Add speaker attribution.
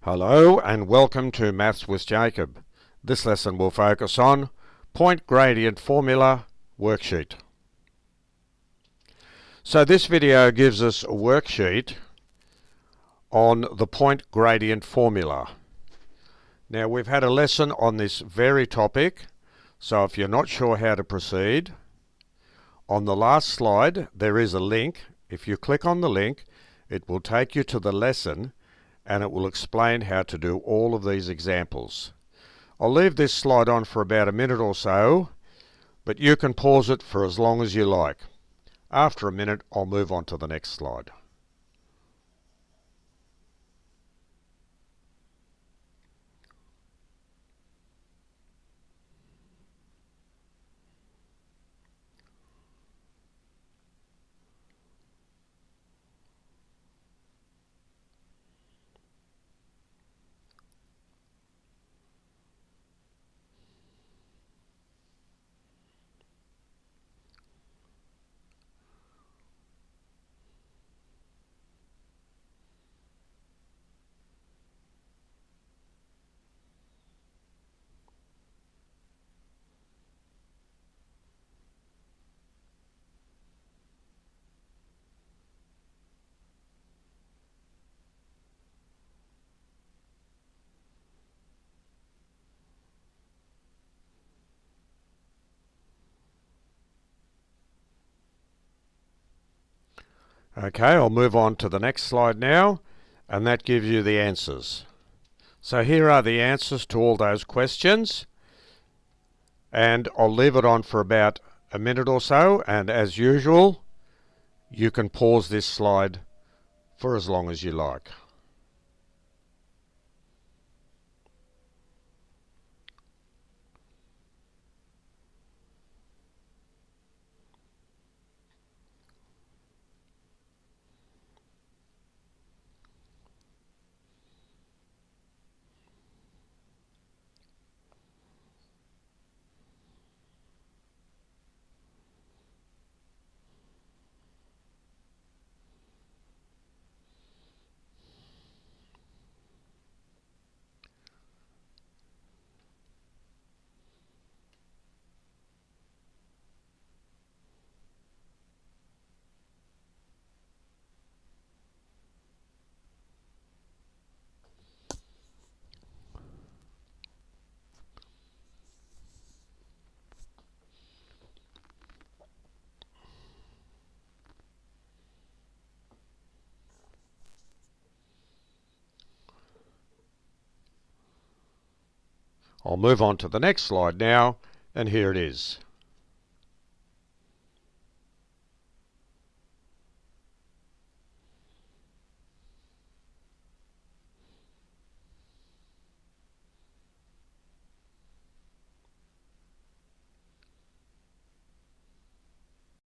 Speaker 1: Hello and welcome to Maths with Jacob. This lesson will focus on point gradient formula worksheet. So this video gives us a worksheet on the point gradient formula. Now we've had a lesson on this very topic, so if you're not sure how to proceed, on the last slide there is a link. If you click on the link, it will take you to the lesson and it will explain how to do all of these examples. I'll leave this slide on for about a minute or so, but you can pause it for as long as you like. After a minute, I'll move on to the next slide. Okay, I'll move on to the next slide now, and that gives you the answers. So here are the answers to all those questions, and I'll leave it on for about a minute or so, and as usual, you can pause this slide for as long as you like. I'll move on to the next slide now, and here it is.